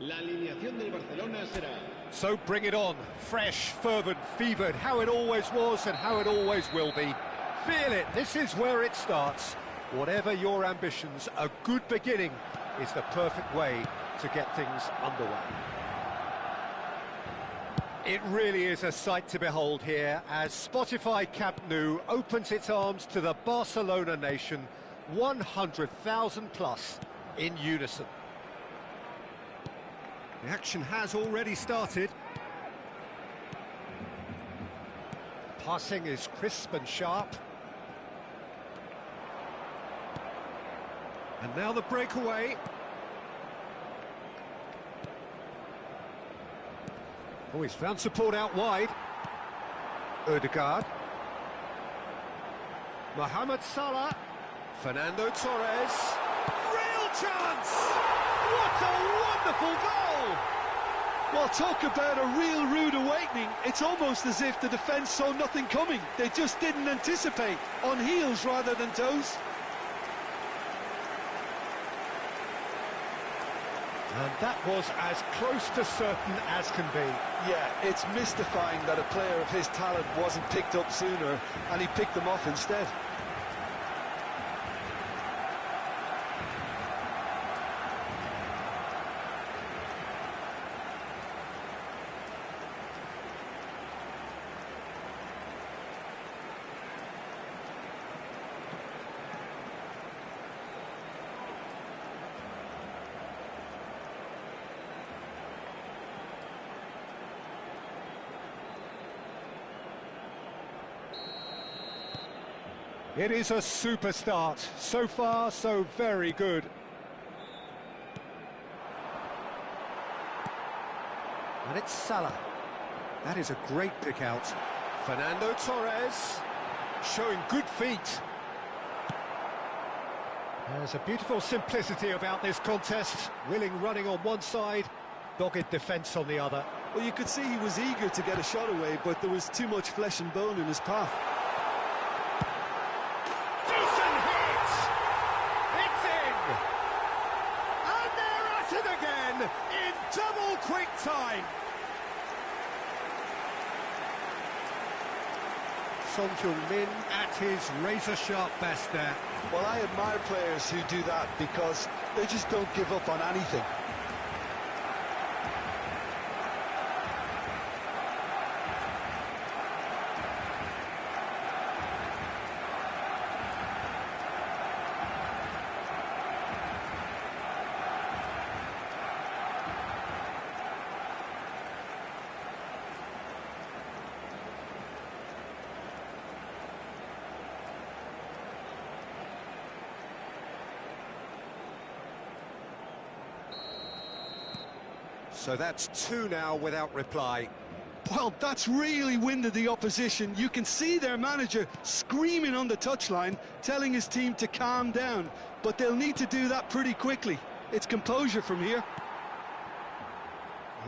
La alineación del Barcelona será... So bring it on, fresh, fervent, fevered, how it always was and how it always will be. Feel it, this is where it starts. Whatever your ambitions, a good beginning is the perfect way to get things underway. It really is a sight to behold here as Spotify Camp Nou opens its arms to the Barcelona nation, 100,000 plus in unison. The action has already started. Passing is crisp and sharp. And now the breakaway. Oh, he's found support out wide. Odegaard. Mohamed Salah. Fernando Torres. Real chance! What a wonderful goal! Well, talk about a real rude awakening. It's almost as if the defence saw nothing coming. They just didn't anticipate. On heels rather than toes. And that was as close to certain as can be. Yeah, it's mystifying that a player of his talent wasn't picked up sooner, and he picked them off instead. It is a super start. So far, so very good. And it's Salah. That is a great pick out. Fernando Torres, showing good feet. There's a beautiful simplicity about this contest. Willing running on one side, dogged defence on the other. Well, you could see he was eager to get a shot away, but there was too much flesh and bone in his path. In double quick time. Son Heung-min at his razor-sharp best there. Well, I admire players who do that because they just don't give up on anything. So that's two now without reply. Well, that's really winded the opposition. You can see their manager screaming on the touchline, telling his team to calm down. But they'll need to do that pretty quickly. It's composure from here.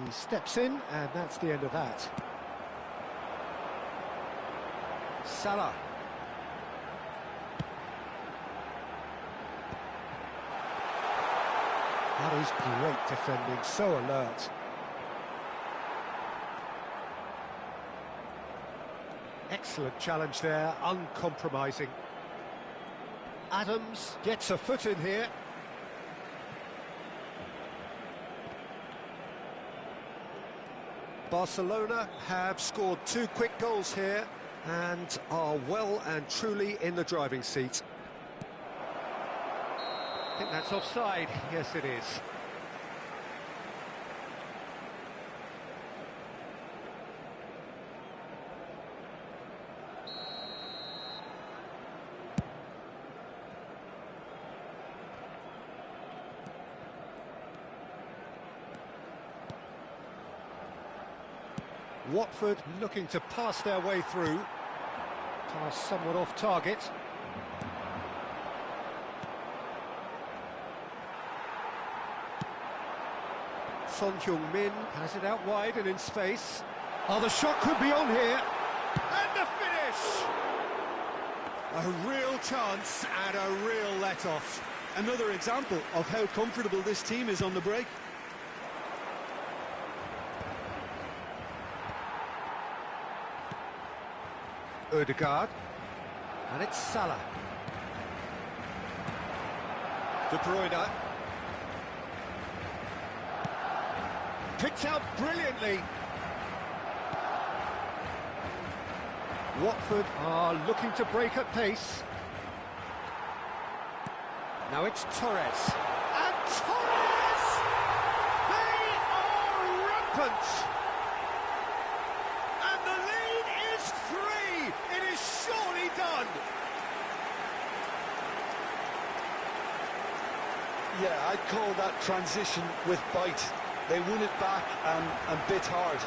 He steps in, and that's the end of that. Salah. That is great defending, so alert. Excellent challenge there, uncompromising. Adams gets a foot in here. Barcelona have scored two quick goals here and are well and truly in the driving seat. I think that's offside. Yes, it is. Watford looking to pass their way through. Pass somewhat off target. Son Heung-min has it out wide and in space. Oh, the shot could be on here. And the finish! A real chance and a real let-off. Another example of how comfortable this team is on the break. Ødegaard. And it's Salah. De Bruyne. Picked out brilliantly. Watford are looking to break at pace. Now it's Torres. And Torres! They are rampant! And the lead is 3! It is surely done! Yeah, I'd call that transition with bite. They won it back and bit hard.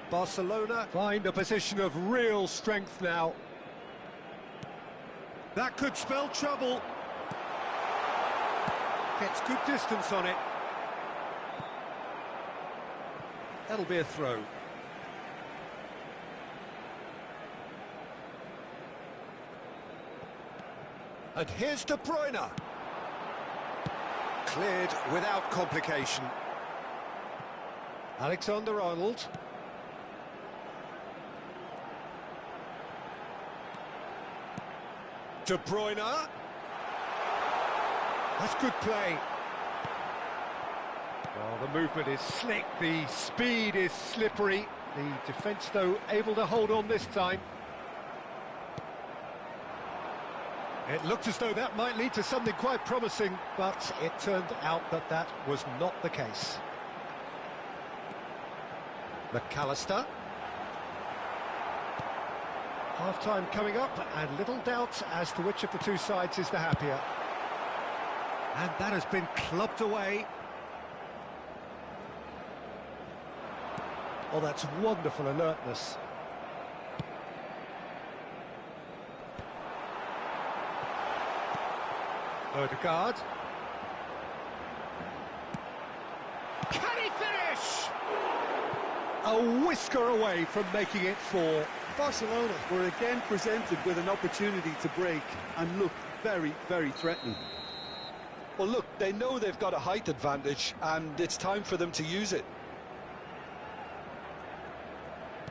Barcelona find a position of real strength now. That could spell trouble. Gets good distance on it. That'll be a throw. And here's De Bruyne. Cleared without complication. Alexander-Arnold. De Bruyne. That's good play. Well, the movement is slick, the speed is slippery. The defence, though, able to hold on this time. It looked as though that might lead to something quite promising, but it turned out that that was not the case. McAllister. Half-time coming up, and little doubt as to which of the two sides is the happier. And that has been clubbed away. Oh, that's wonderful alertness. Ødegaard. Can he finish? A whisker away from making it 4. Barcelona were again presented with an opportunity to break and looked very, very threatening. Well, look, they know they've got a height advantage and it's time for them to use it.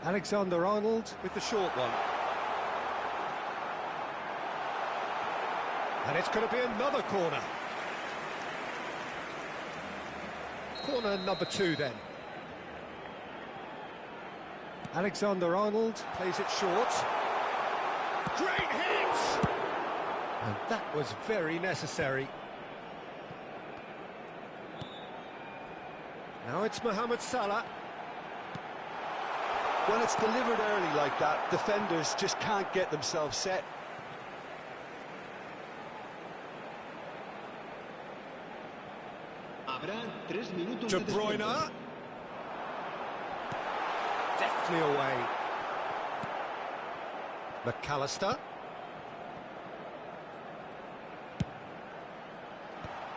Alexander-Arnold with the short one. And it's going to be another corner. Corner number 2 then. Alexander-Arnold plays it short. Great hit! And that was very necessary. Now it's Mohamed Salah. When it's delivered early like that, defenders just can't get themselves set. De Bruyne. Deftly away. McAllister.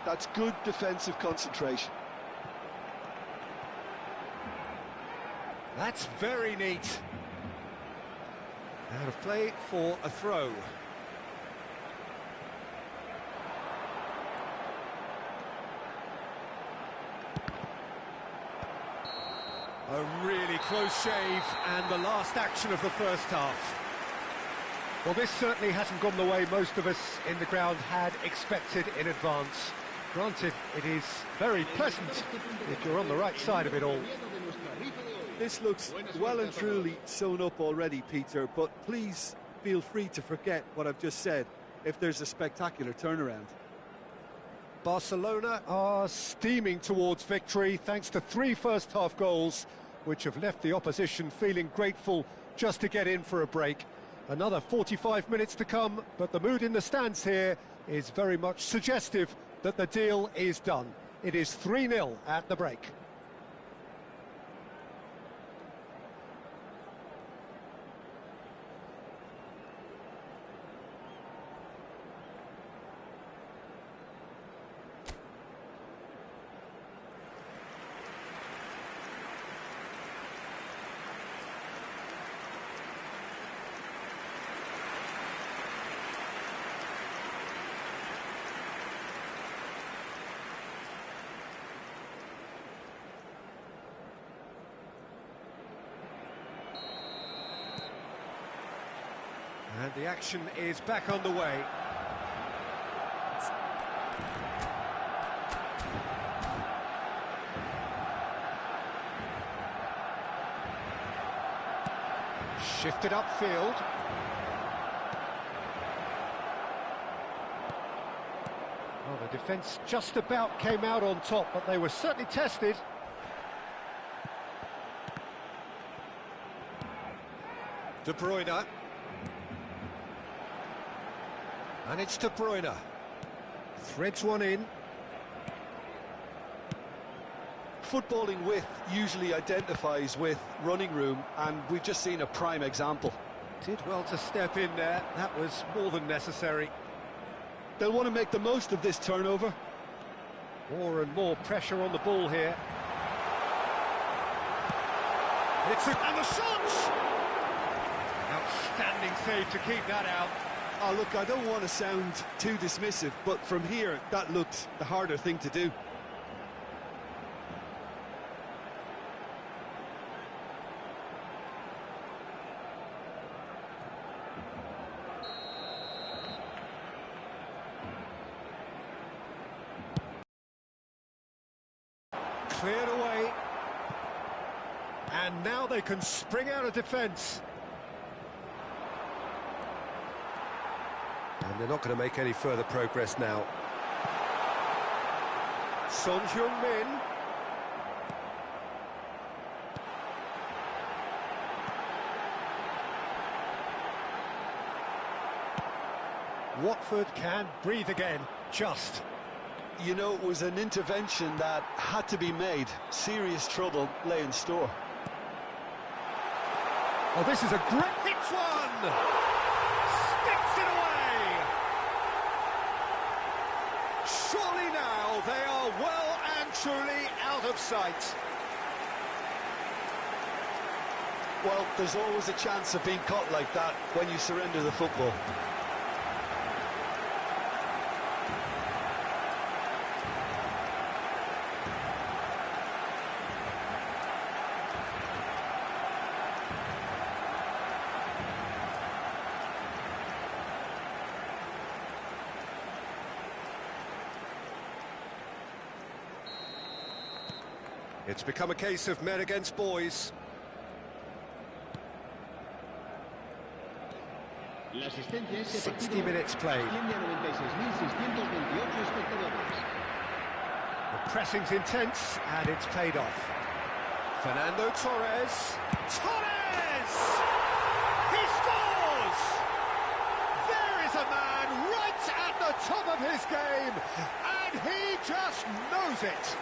That's good defensive concentration. That's very neat. Out of play for a throw. A really close shave, and the last action of the first half. Well, this certainly hasn't gone the way most of us in the ground had expected in advance. Granted, it is very pleasant if you're on the right side of it all. This looks well and truly sewn up already, Peter, but please feel free to forget what I've just said if there's a spectacular turnaround. Barcelona are steaming towards victory thanks to 3 first-half goals, which have left the opposition feeling grateful just to get in for a break. Another 45 minutes to come, but the mood in the stands here is very much suggestive that the deal is done. It is 3-0 at the break. And the action is back on the way. Shifted upfield. Well, the defence just about came out on top, but they were certainly tested. De Bruyne. And it's De Bruyne. Threads one in. Footballing width usually identifies with running room, and we've just seen a prime example. Did well to step in there. That was more than necessary. They'll want to make the most of this turnover. More and more pressure on the ball here. And the shot! Outstanding save to keep that out. Oh, look, I don't want to sound too dismissive, but from here, that looked the harder thing to do. Cleared away. And now they can spring out of defence. And they're not going to make any further progress now. Son Heung-min. Watford can breathe again, just. You know, it was an intervention that had to be made. Serious trouble lay in store. Oh, this is a great hits one! Sticks it away! Surely now they are well and truly out of sight. Well, there's always a chance of being caught like that when you surrender the football. It's become a case of men against boys. La asistencia es 60 minutes played. The pressing's intense, and it's paid off. Fernando Torres. Torres! He scores! There is a man right at the top of his game, and he just knows it.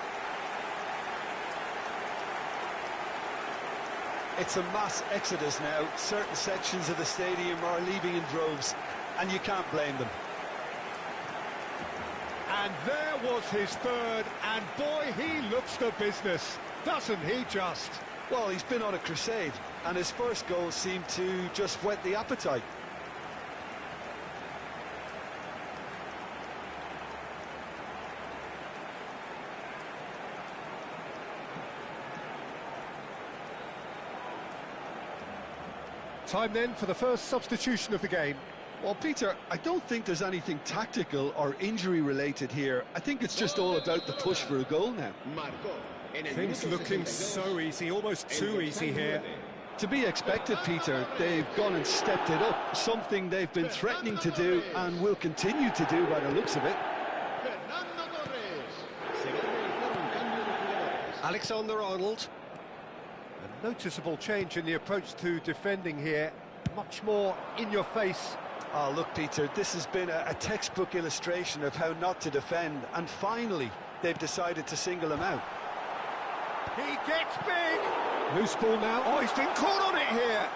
It's a mass exodus now. Certain sections of the stadium are leaving in droves, and you can't blame them. And there was his third, and boy, he looks the business, doesn't he just? Well, he's been on a crusade, and his first goal seemed to just whet the appetite. Time then for the first substitution of the game. Well, Peter, I don't think there's anything tactical or injury-related here. I think it's just all about the push for a goal now. Things looking so easy, almost too easy here. To be expected, Peter. They've gone and stepped it up, something they've been threatening to do and will continue to do by the looks of it. Alexander-Arnold. A noticeable change in the approach to defending here. Much more in your face. Oh, look, Peter, this has been a textbook illustration of how not to defend, and finally they've decided to single him out. He gets big! Loose ball now. Oh, he's been caught on it here!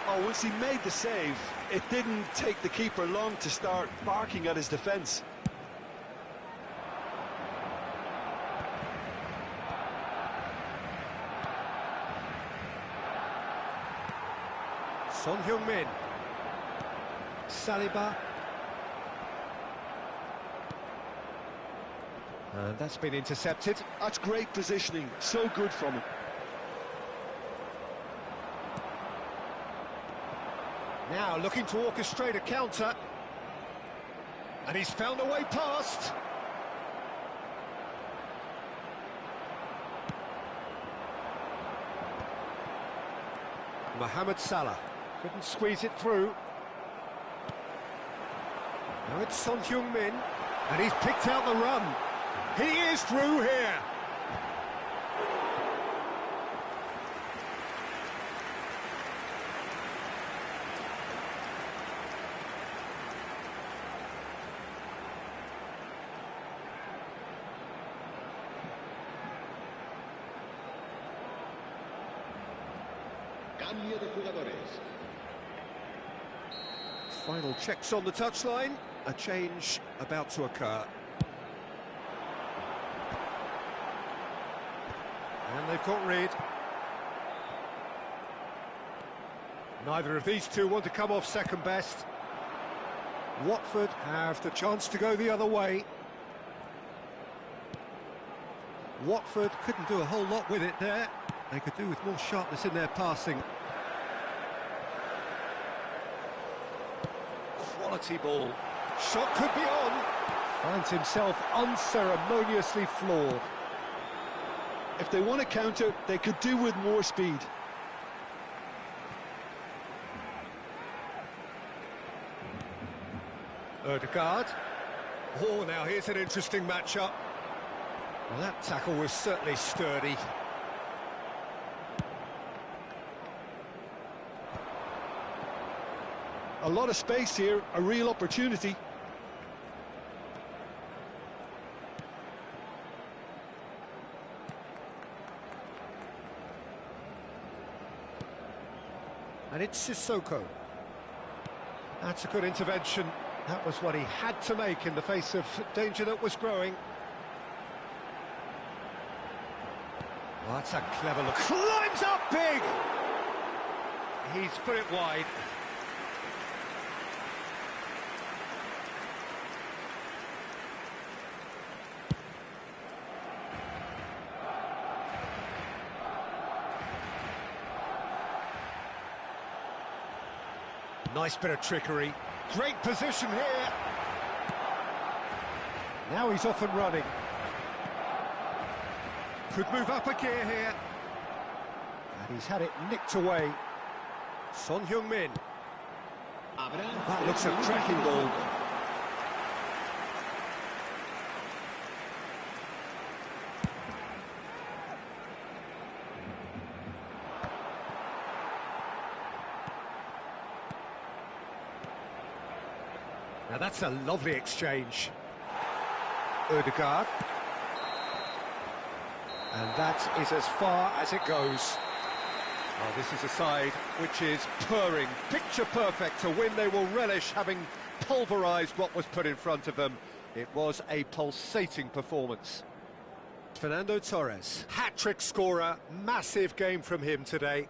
Oh, once he made the save, it didn't take the keeper long to start barking at his defence. Son Heung-min. Saliba. And that's been intercepted. That's great positioning, so good from him. Now looking to orchestrate a counter. And he's found a way past. Mohamed Salah couldn't squeeze it through. Now it's Son Heung-min, and he's picked out the run. He is through here. Cambio de jugadores. Final checks on the touchline. A change about to occur. And they've got rid. Neither of these two want to come off second best. Watford have the chance to go the other way. Watford couldn't do a whole lot with it there. They could do with more sharpness in their passing. Quality ball. Shot could be on. Finds himself unceremoniously floored. If they want to counter, they could do with more speed. Ødegaard. Oh, now here's an interesting matchup. Well, that tackle was certainly sturdy. A lot of space here, a real opportunity. And it's Sissoko. That's a good intervention. That was what he had to make in the face of danger that was growing. Well, that's a clever look. Climbs up big! He's put it wide. Nice bit of trickery. Great position here. Now he's off and running. Could move up a gear here. And he's had it nicked away. Son Heung-min. That looks a cracking ball. Now that's a lovely exchange. Ødegaard. And that is as far as it goes. Oh, this is a side which is purring, picture perfect, a win they will relish, having pulverised what was put in front of them. It was a pulsating performance. Fernando Torres, hat-trick scorer, massive game from him today.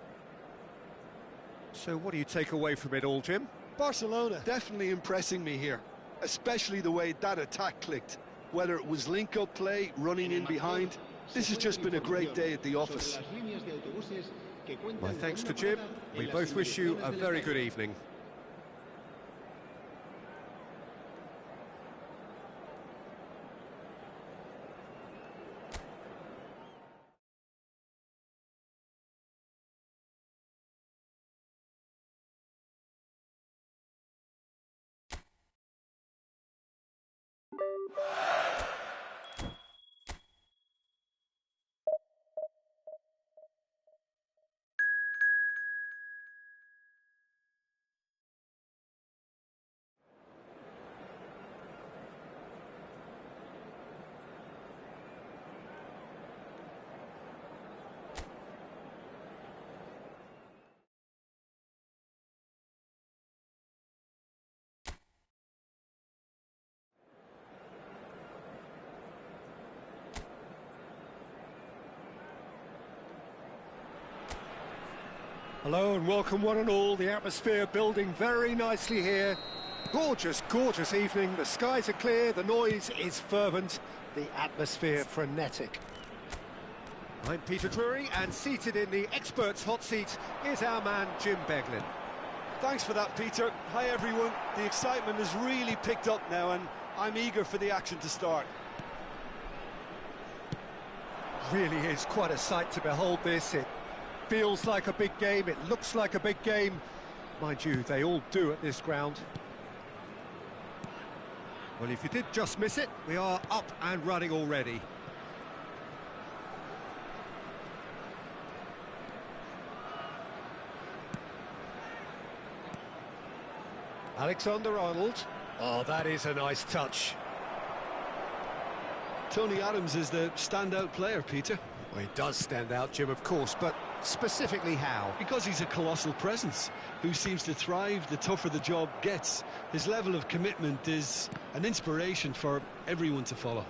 So what do you take away from it all, Jim? Barcelona definitely impressing me here, especially the way that attack clicked. Whether it was link-up play, running in behind, this has just been a great day at the office. My thanks to Jim. We both wish you a very good evening. Hello and welcome one and all. The atmosphere building very nicely here. Gorgeous, gorgeous evening. The skies are clear, the noise is fervent, the atmosphere frenetic. I'm Peter Drury, and seated in the experts' hot seat is our man Jim Beglin. Thanks for that, Peter. Hi, everyone. The excitement has really picked up now, and I'm eager for the action to start. Really is quite a sight to behold this. It feels like a big game, it looks like a big game. Mind you, they all do at this ground. Well, if you did just miss it, we are up and running already. Alexander-Arnold. Oh, that is a nice touch. Tony Adams is the standout player, Peter. Well, he does stand out, Jim, of course, but specifically how? Because he's a colossal presence who seems to thrive the tougher the job gets. His level of commitment is an inspiration for everyone to follow.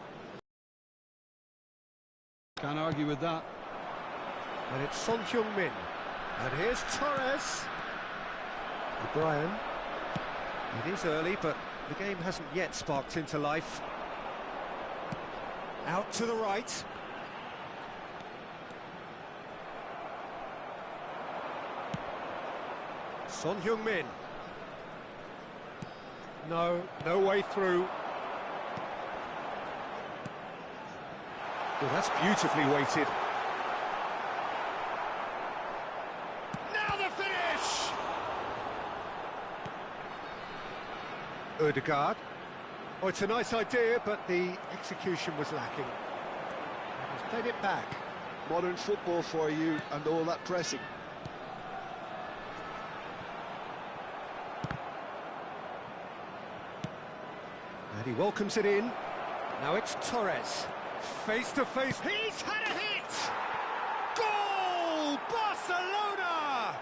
Can't argue with that. And it's Son Heung-min. And here's Torres. O'Brien. It is early, but the game hasn't yet sparked into life. Out to the right. Son Heung-min. No way through. Well, that's beautifully weighted. Now the finish! Ødegaard. Oh, it's a nice idea, but the execution was lacking. He's played it back. Modern football for you and all that pressing. And he welcomes it in. Now it's Torres. Face to face. He's had a hit! Goal! Barcelona!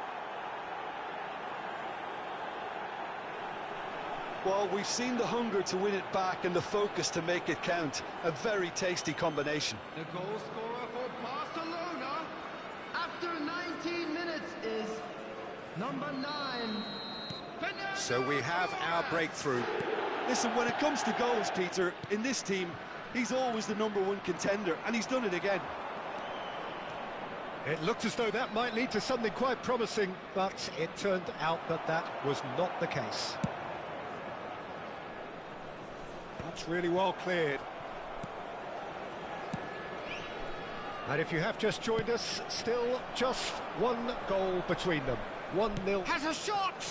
Well, we've seen the hunger to win it back and the focus to make it count. A very tasty combination. The goal scorer for Barcelona after 19 minutes is number 9. So we have our breakthrough. Listen, when it comes to goals, Peter, in this team, he's always the #1 contender, and he's done it again. It looked as though that might lead to something quite promising, but it turned out that that was not the case. That's really well cleared. And if you have just joined us, still just one goal between them. 1-0. Has a shot!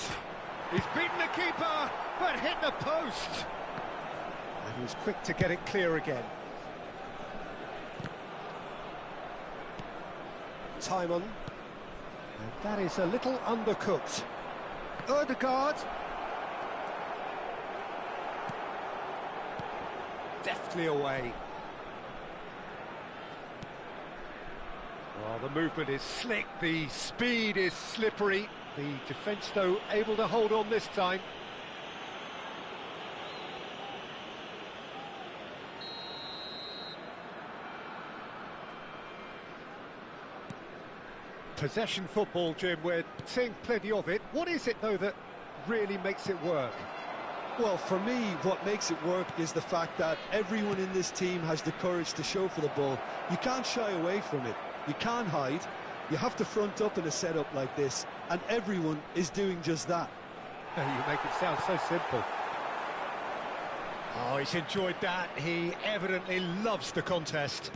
He's beaten the keeper, but hit the post. And he was quick to get it clear again. Timon. And that is a little undercooked. Ødegaard. Deftly away. Well, the movement is slick, the speed is slippery. The defence, though, able to hold on this time. Possession football, Jim, we're seeing plenty of it. What is it, though, that really makes it work? Well, for me, what makes it work is the fact that everyone in this team has the courage to show for the ball. You can't shy away from it. You can't hide. You have to front up in a setup like this, and everyone is doing just that. You make it sound so simple. Oh, he's enjoyed that. He evidently loves the contest.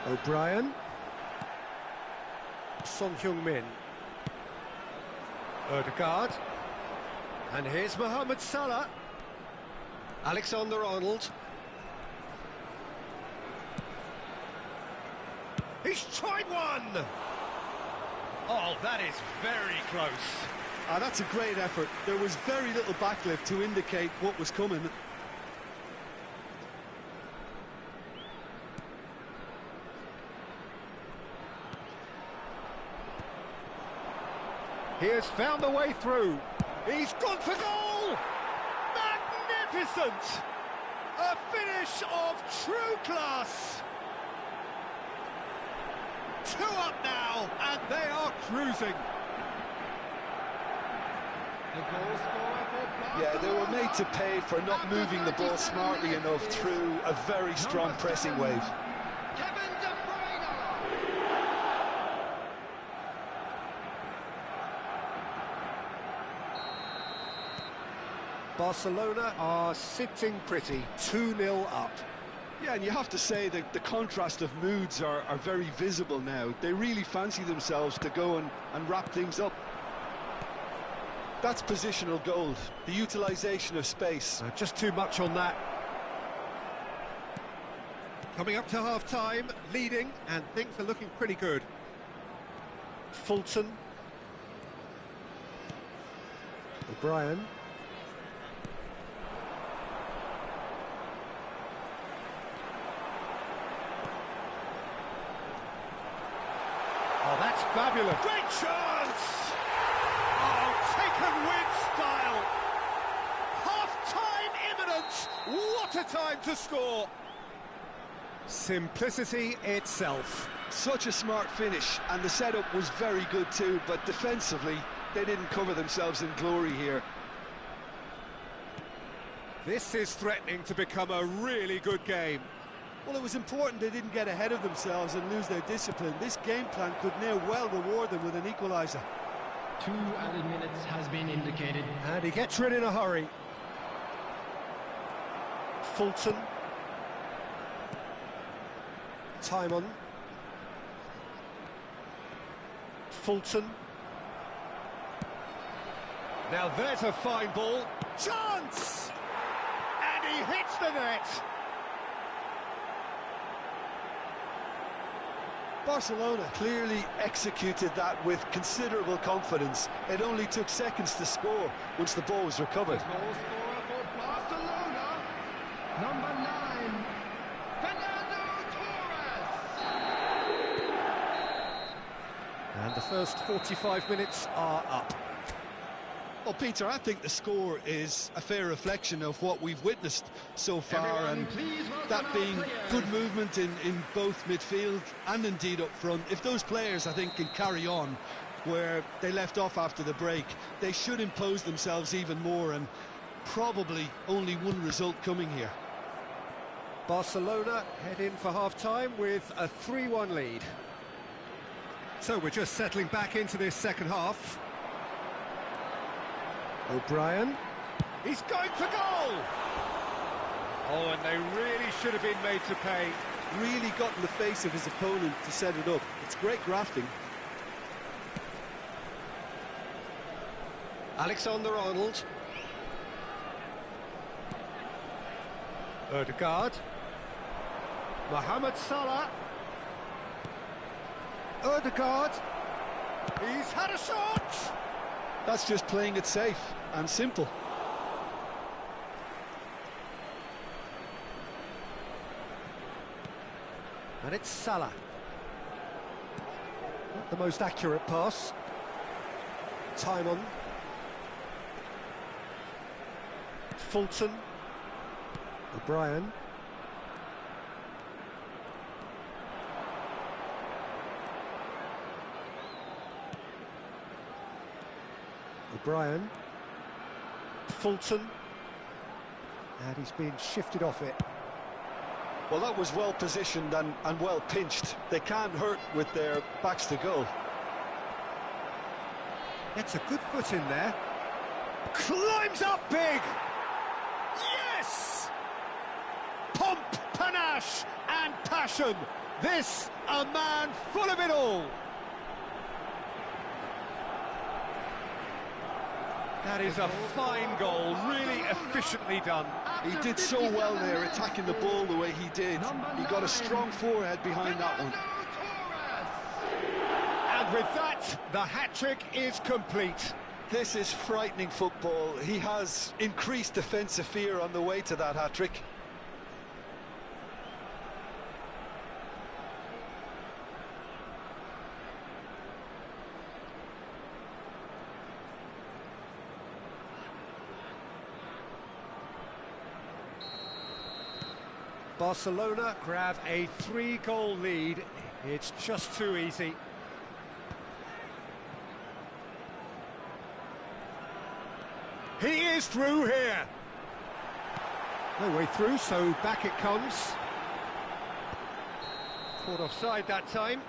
O'Brien. Son Heung-min. Ødegaard. And here's Mohamed Salah. Alexander-Arnold. He's tried one! Oh, that is very close. That's a great effort. There was very little backlift to indicate what was coming. He has found a way through. He's gone for goal! Magnificent! A finish of true class! 2 up now, and they are cruising. The goal scorer for Barcelona. Yeah, they were made to pay for not moving the ball smartly enough through a very strong pressing wave. Kevin De Bruyne. Barcelona are sitting pretty, 2-0 up. Yeah, and you have to say that the contrast of moods are very visible now. They really fancy themselves to go and wrap things up. That's positional gold, the utilisation of space. Just too much on that. Coming up to half-time, leading, and things are looking pretty good. Fulton. O'Brien. Oh, that's fabulous. Great chance! Oh, taken with style. Half-time imminent. What a time to score. Simplicity itself. Such a smart finish, and the setup was very good too, but defensively, they didn't cover themselves in glory here. This is threatening to become a really good game. Well, it was important they didn't get ahead of themselves and lose their discipline. This game plan could now well reward them with an equaliser. 2 added minutes has been indicated. And he gets rid in a hurry. Fulton. Timon. Fulton. Now there's a fine ball. Chance! And he hits the net. Barcelona clearly executed that with considerable confidence. It only took seconds to score once the ball was recovered. The goal scorer for Barcelona, number 9, Fernando Torres. And the first 45 minutes are up. Well, Peter, I think the score is a fair reflection of what we've witnessed so far, Everyone, and please welcome that our being players. good movement in both midfield and indeed up front. If those players, I think, can carry on where they left off after the break, they should impose themselves even more, and probably only one result coming here. Barcelona head in for half-time with a 3-1 lead. So we're just settling back into this second half. O'Brien. He's going for goal! Oh, and they really should have been made to pay. Really got in the face of his opponent to set it up. It's great grafting. Alexander-Arnold. Ødegaard. Mohamed Salah. Ødegaard. He's had a shot! That's just playing it safe and simple. And it's Salah. Not the most accurate pass. Timon. Fulton. O'Brien. O'Brien. Fulton. And he's been shifted off it. Well, that was well positioned and well pinched. They can't hurt with their backs to goal. Gets a good foot in there. Climbs up big! Yes! Pomp, panache and passion. This, a man full of it all. That is a fine goal, really efficiently done. He did so well there, attacking the ball the way he did. He got a strong forehead behind that one. And with that, the hat-trick is complete. This is frightening football. He has increased defensive fear on the way to that hat-trick. Barcelona grab a 3-goal lead. It's just too easy. He is through here. No way through, so back it comes. Caught offside that time.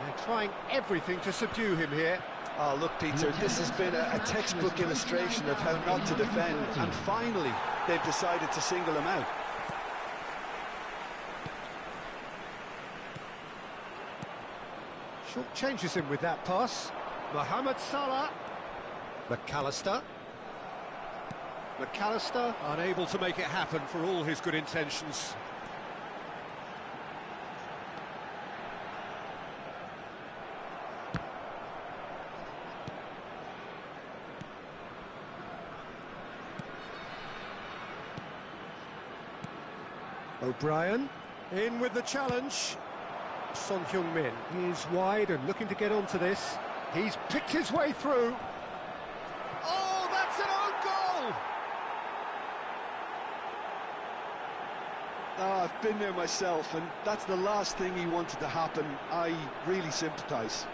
They're trying everything to subdue him here. Oh, look, Peter, this has been a textbook illustration of how not to defend, and finally they've decided to single him out. Short changes him with that pass. Mohamed Salah. McAllister. McAllister unable to make it happen for all his good intentions. O'Brien in with the challenge. Son Heung-min is wide and looking to get onto this. He's picked his way through. Oh, that's an own goal! Oh, I've been there myself, and that's the last thing he wanted to happen. I really sympathise.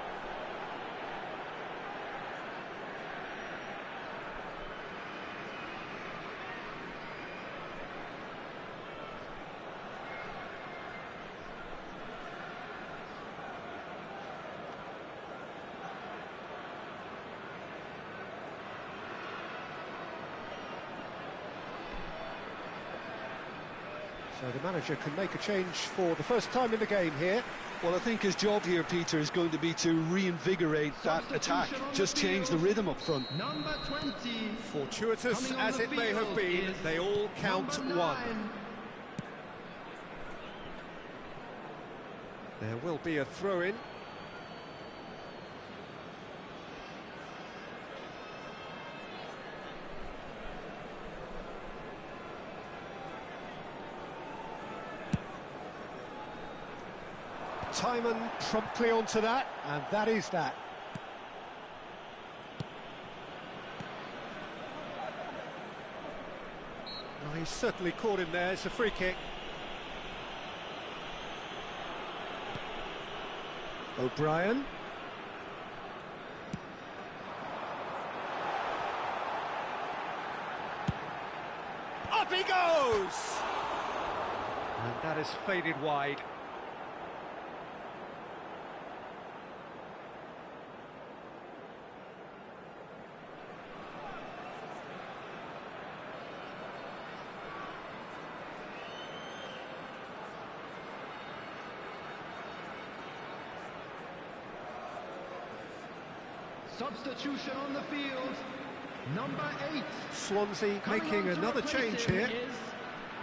So the manager can make a change for the first time in the game here. Well, I think his job here, Peter, is going to be to reinvigorate that attack, just change the rhythm up front. Number 20. Fortuitous as it may have been, they all count one. There will be a throw-in. Timon promptly onto that, and that is that. Well, he's certainly caught him there. It's a free kick. O'Brien. Up he goes! And that is faded wide. Substitution on the field. Number 8. Swansea making another change here.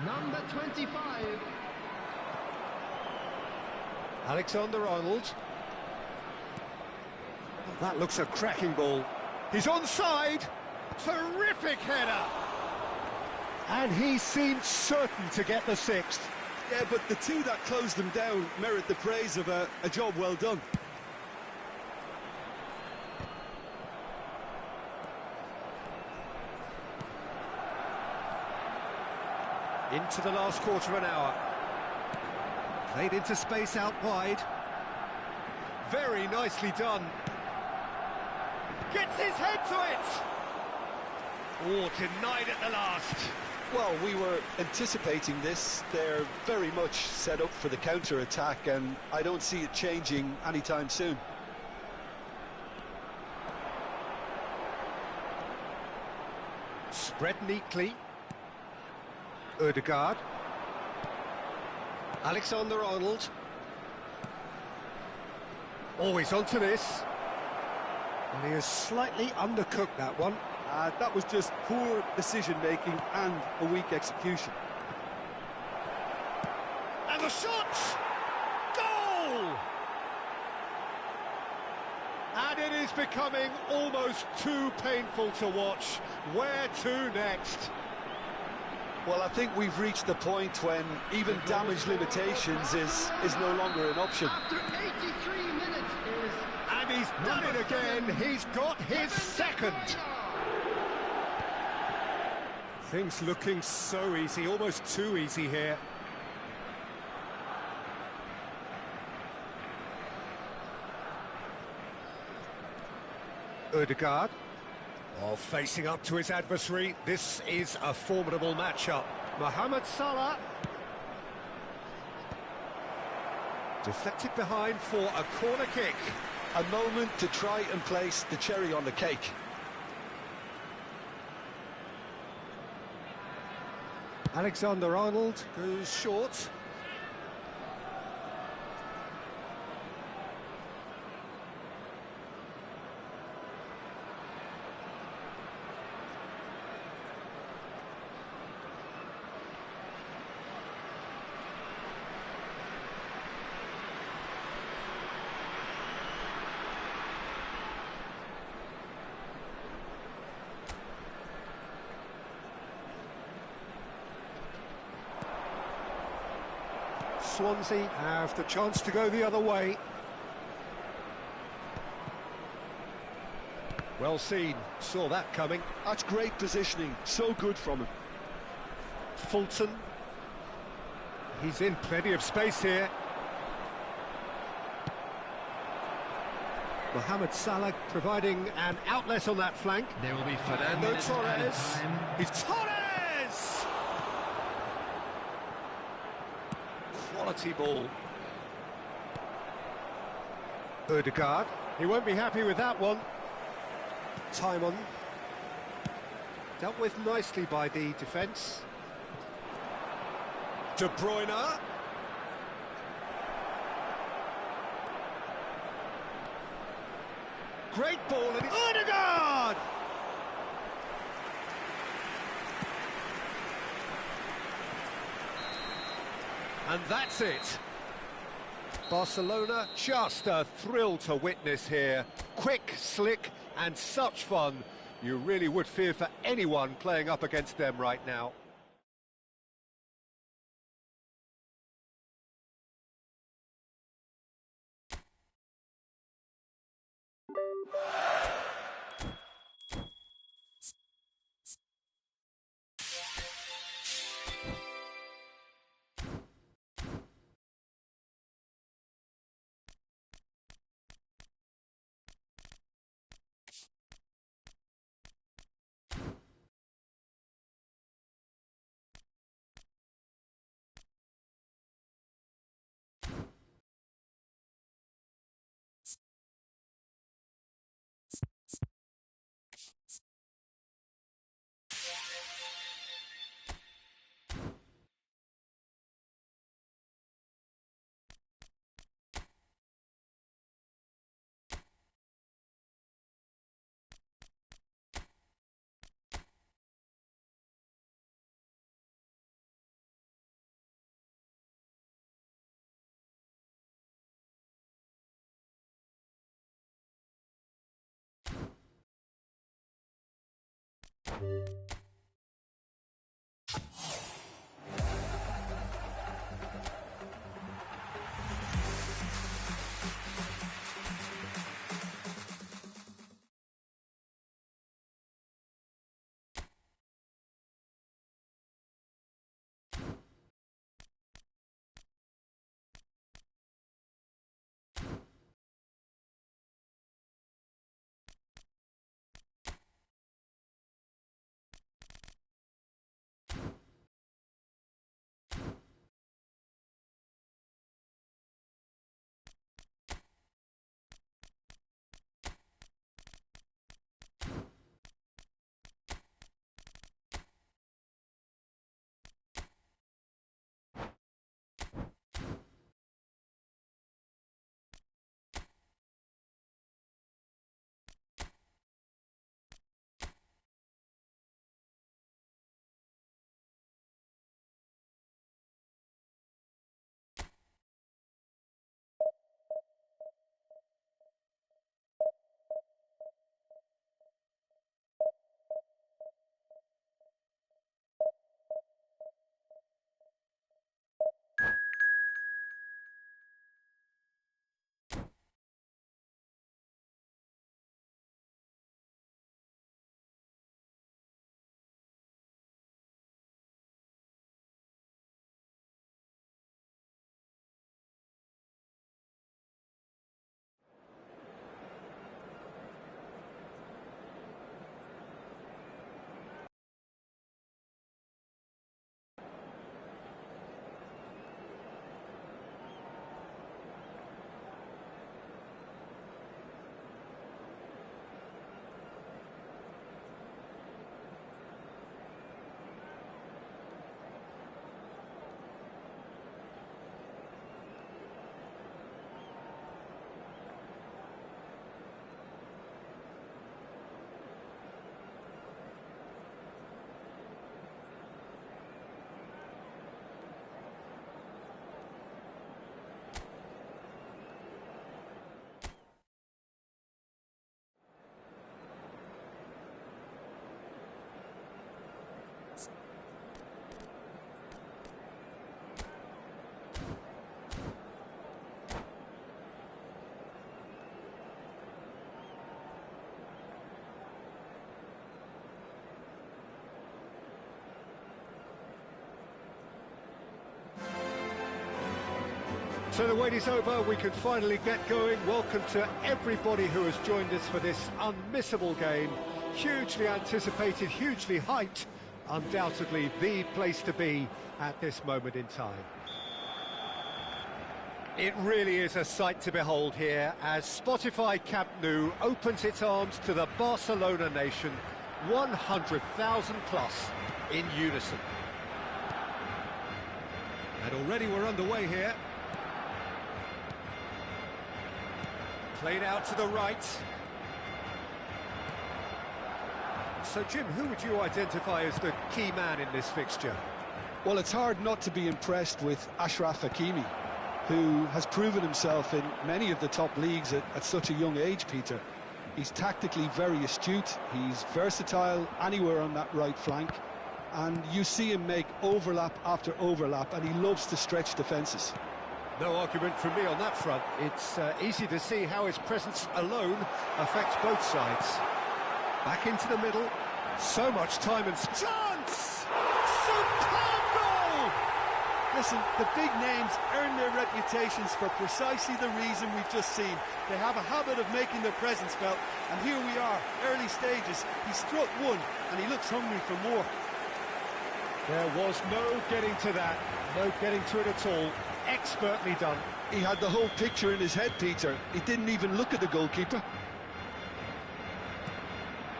Number 25. Alexander-Arnold. Oh, that looks a cracking ball. He's onside. Terrific header. And he seemed certain to get the 6th. Yeah, but the two that closed them down merit the praise of a job well done. Into the last quarter of an hour. Played into space out wide. Very nicely done. Gets his head to it! Oh, denied at the last. Well, we were anticipating this. They're very much set up for the counter-attack, and I don't see it changing anytime soon. Spread neatly. Ødegaard. Alexander-Arnold. Always onto this. And he has slightly undercooked that one. That was just poor decision-making and a weak execution. And the shot! Goal! And it is becoming almost too painful to watch. Where to next? Well, I think we've reached the point when even damage limitations is no longer an option. After 83 minutes is... And he's done it again. He's got his second. Things looking so easy, almost too easy here. Ødegaard. Oh, facing up to his adversary. This is a formidable matchup. Mohamed Salah. Deflected behind for a corner kick. A moment to try and place the cherry on the cake. Alexander-Arnold goes short. Swansea have the chance to go the other way. Well seen, saw that coming. That's great positioning, so good from him. Fulton. He's in plenty of space here. Mohamed Salah providing an outlet on that flank. There will be Fernando Torres. It's Torres! Quality ball. Ødegaard. He won't be happy with that one. Timon. Dealt with nicely by the defence. De Bruyne. Great ball and Ødegaard! And that's it. Barcelona, just a thrill to witness here. Quick, slick, and such fun. You really would fear for anyone playing up against them right now. So the wait is over, we can finally get going. Welcome to everybody who has joined us for this unmissable game. Hugely anticipated, hugely hyped. Undoubtedly the place to be at this moment in time. It really is a sight to behold here as Spotify Camp Nou opens its arms to the Barcelona nation, 100,000 plus in unison. And already we're underway here. Played out to the right. So, Jim, who would you identify as the key man in this fixture? Well, it's hard not to be impressed with Achraf Hakimi, who has proven himself in many of the top leagues at such a young age, Peter. He's tactically very astute, he's versatile anywhere on that right flank, and you see him make overlap after overlap, and he loves to stretch defences. No argument from me on that front. It's easy to see how his presence alone affects both sides. Back into the middle, so much time and chance! Superb goal! Listen, the big names earn their reputations for precisely the reason we've just seen. They have a habit of making their presence felt, and here we are, early stages. He struck one, and he looks hungry for more. There was no getting to that, no getting to it at all. Expertly done. He had the whole picture in his head, Peter. He didn't even look at the goalkeeper.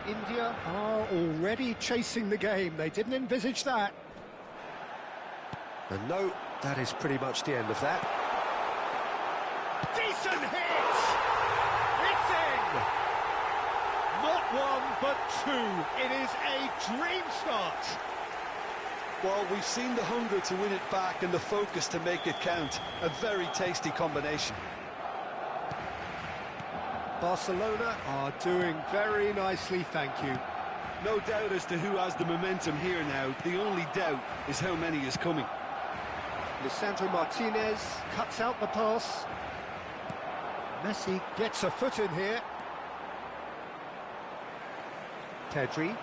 India are already chasing the game. They didn't envisage that. And no, that is pretty much the end of that. Decent hit! It's in! Not one, but two. It is a dream start. Well, we've seen the hunger to win it back and the focus to make it count. A very tasty combination. Barcelona are doing very nicely, thank you. No doubt as to who has the momentum here now. The only doubt is how many is coming. Lisandro Martinez cuts out the pass. Messi gets a foot in here. Pedri.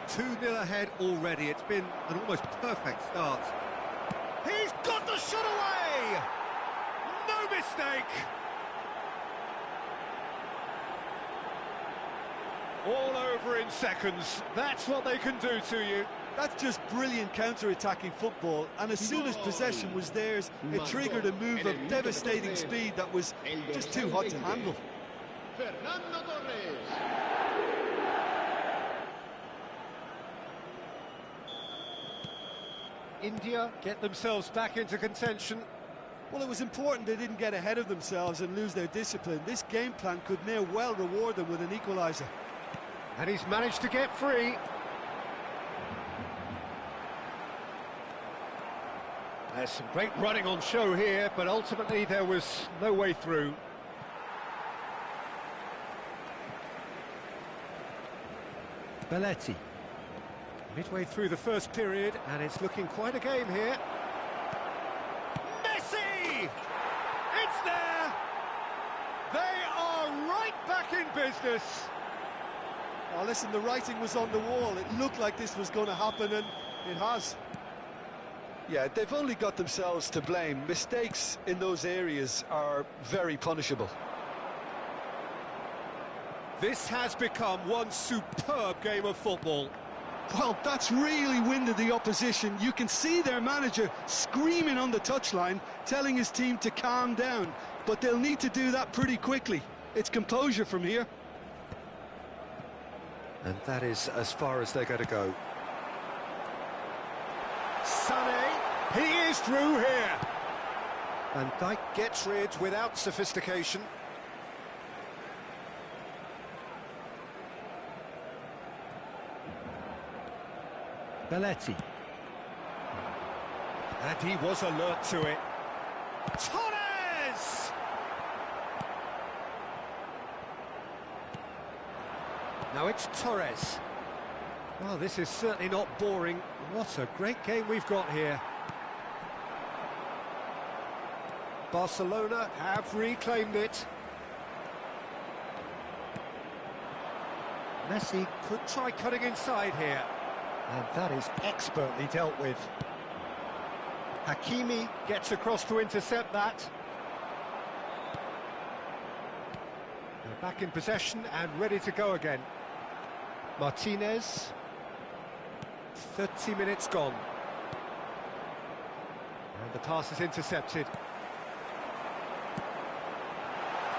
2-0 ahead already. It's been an almost perfect start. He's got the shot away! No mistake! All over in seconds. That's what they can do to you. That's just brilliant counter-attacking football, and as soon as possession was theirs, it triggered a move of devastating speed that was just too hot to handle. India get themselves back into contention. Well, it was important they didn't get ahead of themselves and lose their discipline. This game plan could near well reward them with an equaliser. And he's managed to get free. There's some great running on show here, but ultimately there was no way through. Belletti. Midway through the first period, and it's looking quite a game here. Messi! It's there! They are right back in business. Oh, listen, the writing was on the wall. It looked like this was going to happen, and it has. Yeah, they've only got themselves to blame. Mistakes in those areas are very punishable. This has become one superb game of football. Well, that's really winded the opposition. You can see their manager screaming on the touchline, telling his team to calm down. But they'll need to do that pretty quickly. It's composure from here. And that is as far as they're going to go. Sané, he is through here. And Dijk gets rid without sophistication. Belletti. And he was alert to it. Torres! Now it's Torres. Well, this is certainly not boring. What a great game we've got here. Barcelona have reclaimed it. Messi could try cutting inside here. And that is expertly dealt with. Hakimi gets across to intercept that. They're back in possession and ready to go again. Martinez. 30 minutes gone. And the pass is intercepted.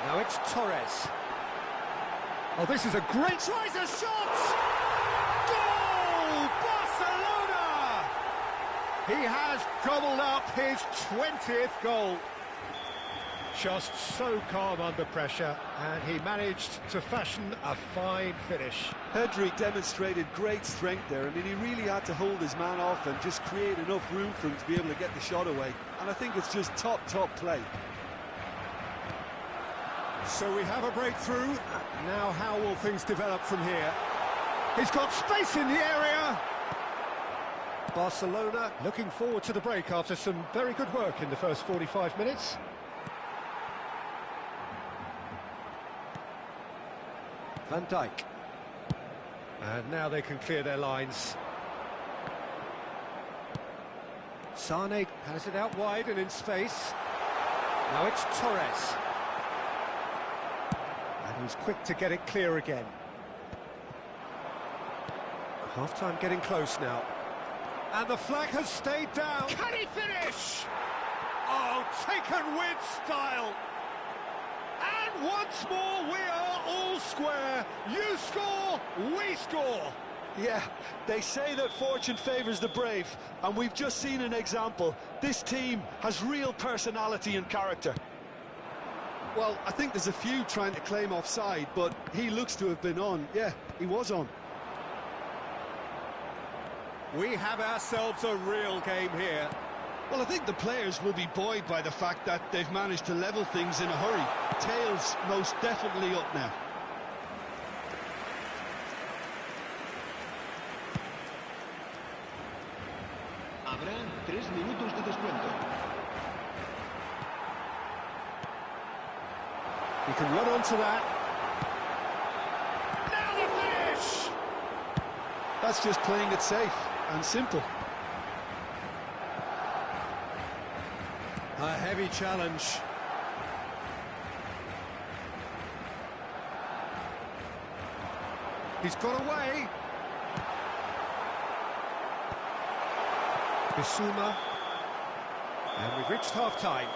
Now it's Torres. Oh, this is a great... Tries a shot! Goal! Barcelona! He has gobbled up his 20th goal. Just so calm under pressure, and he managed to fashion a fine finish. Pedri demonstrated great strength there. I mean, he really had to hold his man off and just create enough room for him to be able to get the shot away. And I think it's just top play. So we have a breakthrough. Now how will things develop from here? He's got space in the area. Barcelona looking forward to the break after some very good work in the first 45 minutes. Van Dijk. And now they can clear their lines. Sane has it out wide and in space. Now it's Torres. And he's quick to get it clear again. Half-time getting close now. And the flag has stayed down. Can he finish? Oh, taken with style. And once more we are all square. You score, we score. Yeah, they say that fortune favours the brave, and we've just seen an example. This team has real personality and character. Well, I think there's a few trying to claim offside, but he looks to have been on. Yeah, he was on. We have ourselves a real game here. Well, I think the players will be buoyed by the fact that they've managed to level things in a hurry. Tails most definitely up now. Habrá 3 minutos de descuento. He can run onto that. Now the finish! That's just playing it safe and simple. A heavy challenge. He's got away. Bissouma. And we've reached half-time.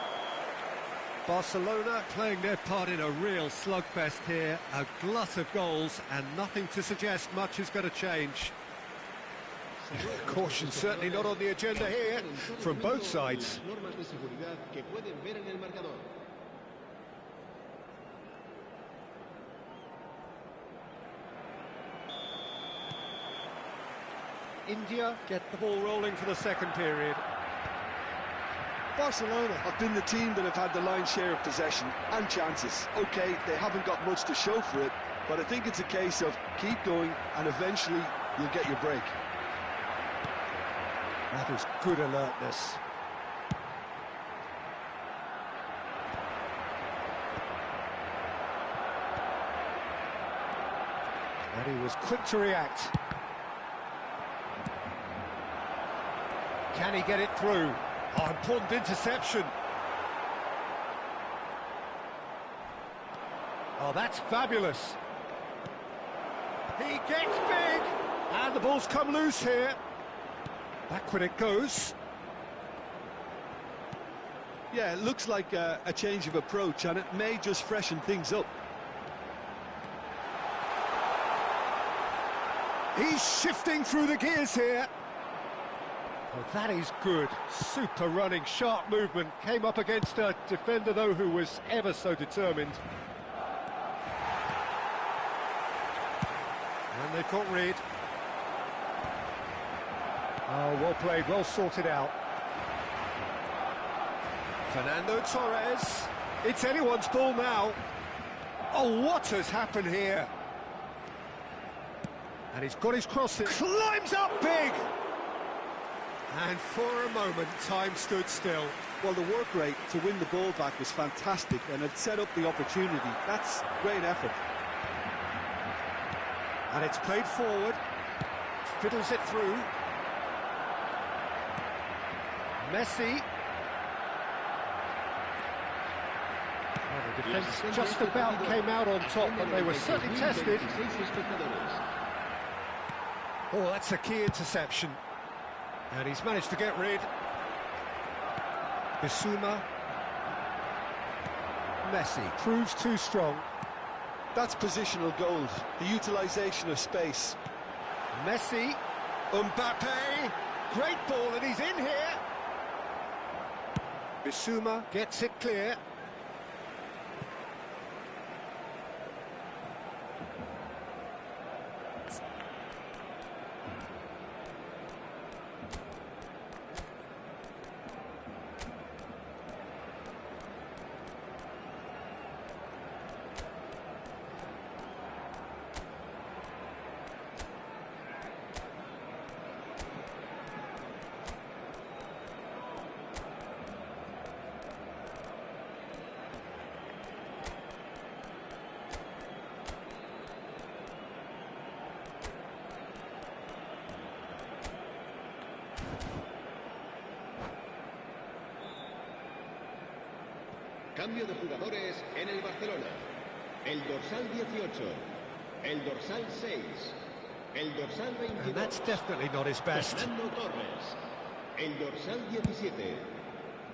Barcelona playing their part in a real slugfest here. A glut of goals and nothing to suggest much is going to change. Caution certainly not on the agenda here from both sides. India get the ball rolling for the second period. Barcelona have been the team that have had the lion's share of possession and chances. Okay, they haven't got much to show for it, but I think it's a case of keep going and eventually you'll get your break. That is good alertness. And he was quick to react. Can he get it through? Oh, important interception. Oh, that's fabulous. He gets big, and the ball's come loose here. Back when it goes. Yeah, it looks like a change of approach, and it may just freshen things up. He's shifting through the gears here. Well, that is good. Super running, sharp movement. Came up against a defender, though, who was ever so determined. And they've got rid. Oh, well played, well sorted out. Fernando Torres. It's anyone's ball now. Oh, what has happened here? And he's got his cross. It climbs up big. And for a moment, time stood still. Well, the work rate to win the ball back was fantastic, and it set up the opportunity. That's great effort. And it's played forward. Fiddles it through. Messi. Well, the defence just about came out on top, but they were certainly tested. Oh, that's a key interception. And he's managed to get rid. Bissouma. Messi proves too strong. That's positional gold, the utilisation of space. Messi. Mbappe. Great ball, and he's in here. Bissouma gets it clear. Cambio de jugadores en el Barcelona. El dorsal 18, el dorsal 6, el dorsal 22. And that's definitely not his best. Fernando Torres. El dorsal 17,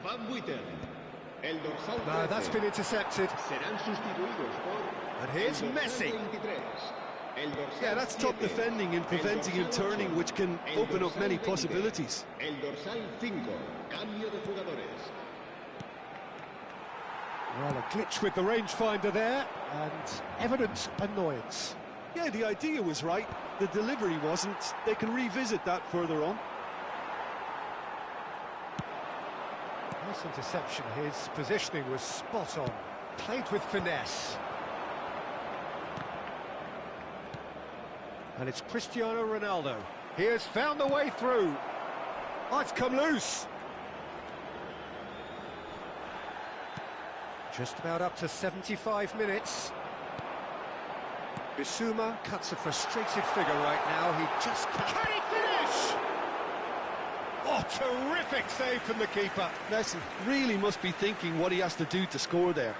Van Buiten. El dorsal 13. No, that's been intercepted. Serán sustituidos por... And here's Messi. 23. Yeah, that's top defending and preventing him turning, which can open up many possibilities. El dorsal 5, cambio de jugadores. Well, a glitch with the rangefinder there, and evident annoyance. Yeah, the idea was right, the delivery wasn't. They can revisit that further on. Nice interception. His positioning was spot on. Played with finesse. And it's Cristiano Ronaldo. He has found a way through. Oh, it's come loose. Just about up to 75 minutes. Bissouma cuts a frustrated figure right now. He just can't... Can he finish? Oh, terrific save from the keeper. Messi really must be thinking what he has to do to score there.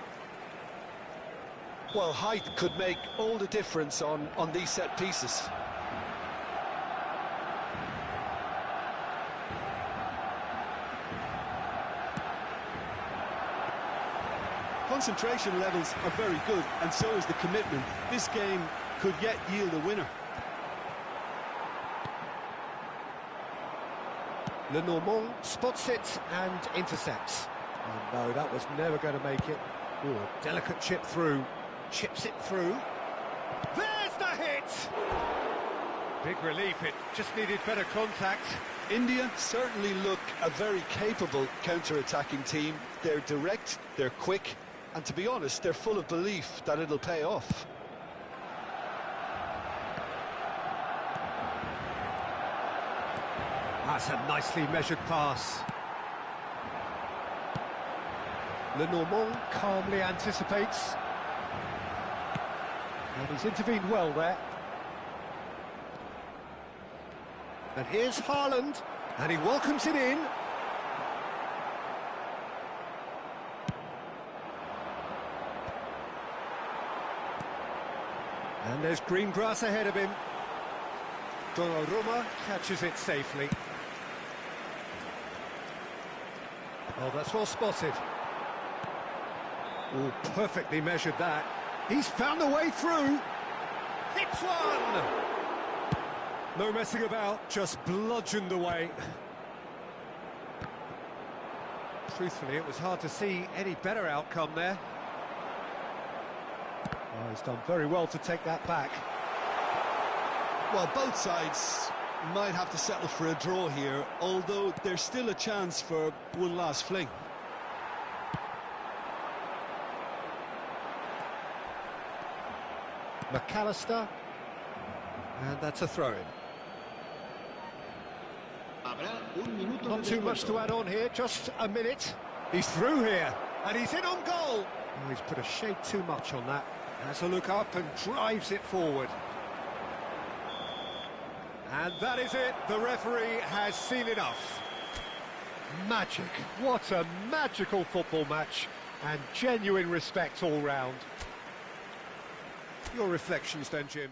Well, height could make all the difference on these set pieces. Concentration levels are very good, and so is the commitment. This game could yet yield a winner. Lenormand spots it and intercepts. Oh no, that was never going to make it. Oh, delicate chip through. Chips it through. There's the hit! Big relief, it just needed better contact. India certainly look a very capable counter-attacking team. They're direct, they're quick, and to be honest, they're full of belief that it'll pay off. That's a nicely measured pass. Lenormand calmly anticipates. And he's intervened well there. And here's Haaland, and he welcomes it in. And there's green grass ahead of him. Donnarumma catches it safely. Oh, that's well spotted. Oh, perfectly measured that. He's found a way through. Hits one! No messing about, just bludgeoned away. Truthfully, it was hard to see any better outcome there. Oh, he's done very well to take that back. Well, both sides might have to settle for a draw here, although there's still a chance for one last fling. McAllister, and that's a throw-in. Not too much to add on here, just a minute. He's through here, and he's in on goal. Oh, he's put a shade too much on that. Has a look up and drives it forward. And that is it, the referee has seen enough. Magic. What a magical football match, and genuine respect all round. Your reflections then, Jim?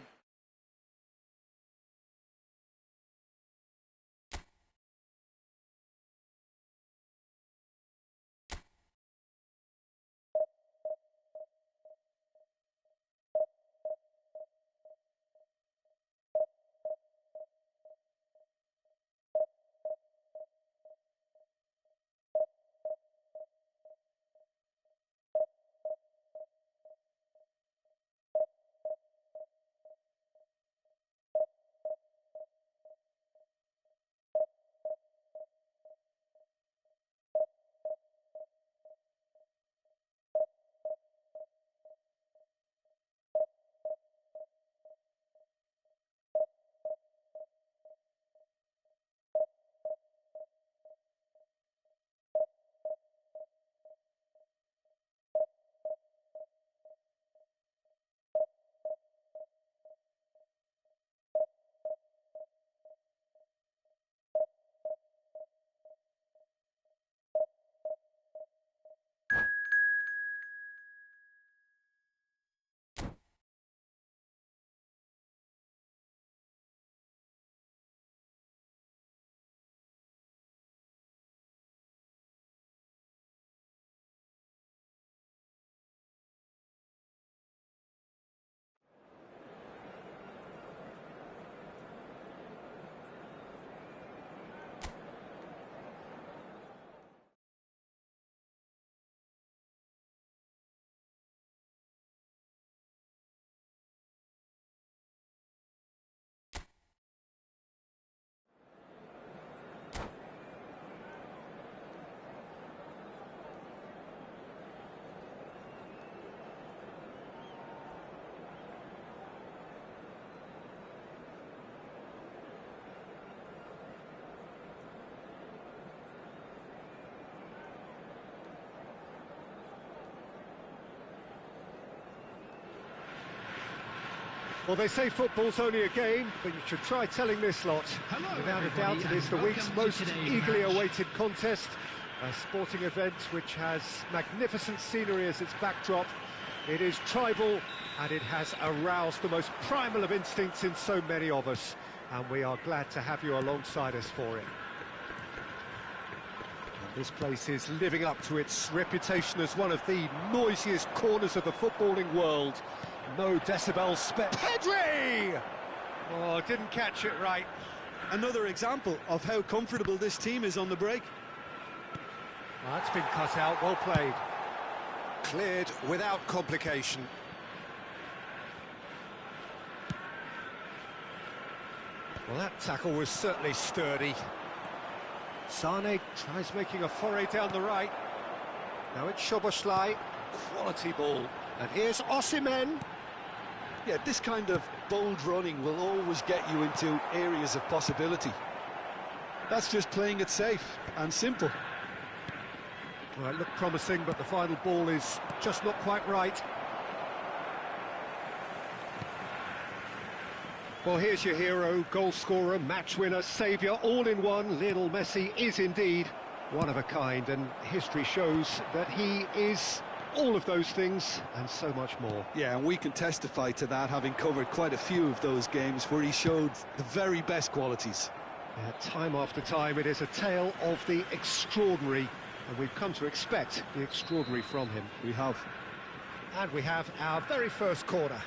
Well, they say football's only a game, but you should try telling this lot. Without a doubt, it is the week's most eagerly awaited contest, a sporting event which has magnificent scenery as its backdrop. It is tribal, and it has aroused the most primal of instincts in so many of us, and we are glad to have you alongside us for it. And this place is living up to its reputation as one of the noisiest corners of the footballing world. No decibel Pedri! Oh, didn't catch it right. Another example of how comfortable this team is on the break. Well, that's been cut out, well played. Cleared without complication. Well, that tackle was certainly sturdy. Sane tries making a foray down the right. Now it's Szoboszlai. Quality ball. And here's Osimhen. Yeah, this kind of bold running will always get you into areas of possibility. That's just playing it safe and simple. Well, it looked promising, but the final ball is just not quite right. Well, here's your hero, goal scorer, match winner, saviour, all in one. Lionel Messi is indeed one of a kind, and history shows that he is all of those things and so much more. Yeah, and we can testify to that, having covered quite a few of those games where he showed the very best qualities. Yeah, time after time, it is a tale of the extraordinary, and we've come to expect the extraordinary from him. We have. And we have our very first corner.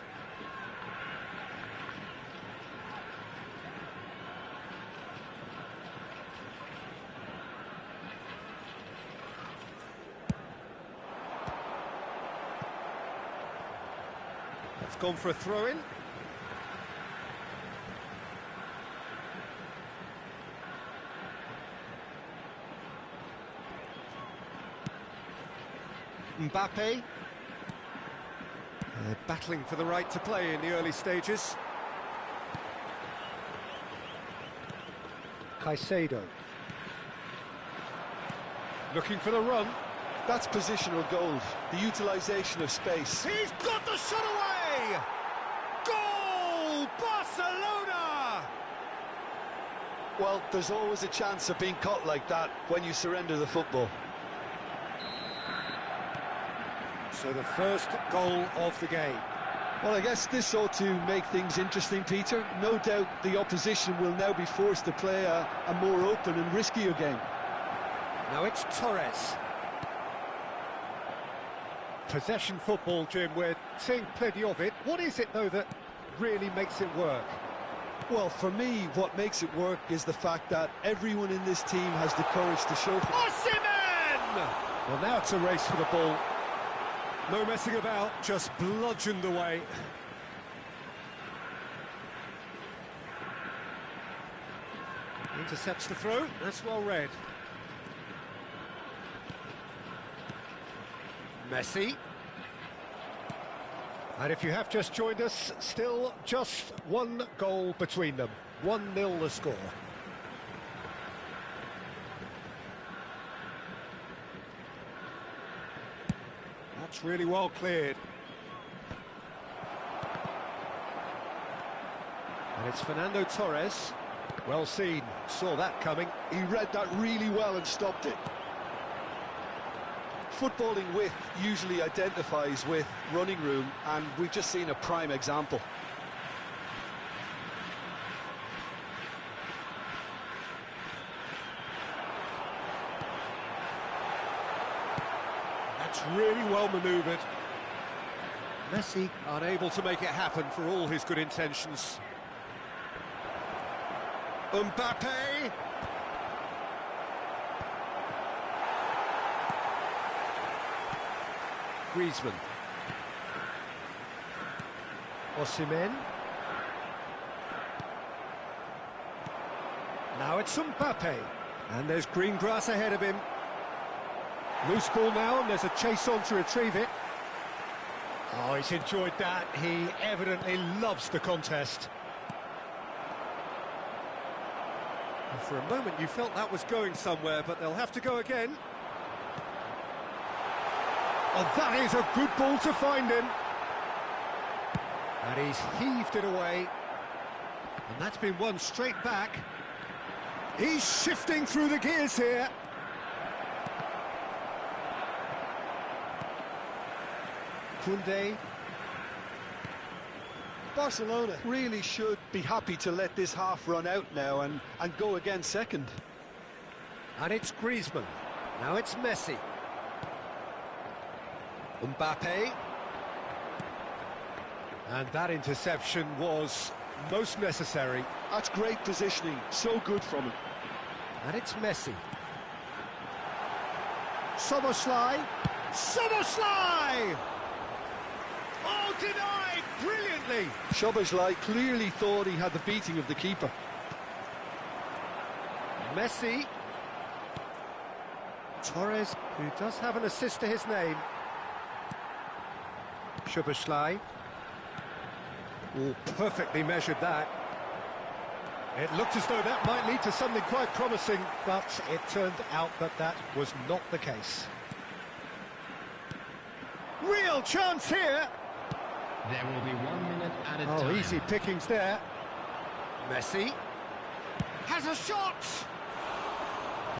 It's gone for a throw-in. Mbappe. Battling for the right to play in the early stages. Caicedo. Looking for the run. That's positional gold, the utilisation of space. He's got the shot away! Goal! Barcelona! Well, there's always a chance of being caught like that when you surrender the football. So the first goal of the game. Well, I guess this ought to make things interesting, Peter. No doubt the opposition will now be forced to play a more open and riskier game. Now it's Torres. Possession football, Jim, we're seeing plenty of it. What is it, though, that really makes it work? Well, for me, what makes it work is the fact that everyone in this team has the courage to show... Osimhen! Well, now it's a race for the ball. No messing about, just bludgeoned away. Intercepts the throw, that's well read. Messi. And if you have just joined us, still just one goal between them. 1-0 the score. That's really well cleared. And it's Fernando Torres. Well seen, saw that coming. He read that really well and stopped it. Footballing width usually identifies with running room, and we've just seen a prime example. That's really well manoeuvred. Messi unable to make it happen for all his good intentions. Mbappe. Griezmann. Osimhen. Now it's Mbappe. And there's green grass ahead of him. Loose ball now, and there's a chase on to retrieve it. Oh, he's enjoyed that. He evidently loves the contest. And for a moment you felt that was going somewhere, but they'll have to go again. Oh, that is a good ball to find him. And he's heaved it away. And that's been won straight back. He's shifting through the gears here. Koundé. Barcelona really should be happy to let this half run out now and go again second. And it's Griezmann. Now it's Messi. Mbappe. And that interception was most necessary. That's great positioning, so good from him. And it's Messi. Szoboszlai. Szoboszlai! Oh, denied brilliantly! Szoboszlai clearly thought he had the beating of the keeper. Messi. Torres, who does have an assist to his name. Szoboszlai. Oh, perfectly measured that. It looked as though that might lead to something quite promising, but it turned out that that was not the case. Real chance here! There will be 1 minute at a time. Oh, easy pickings there. Messi has a shot!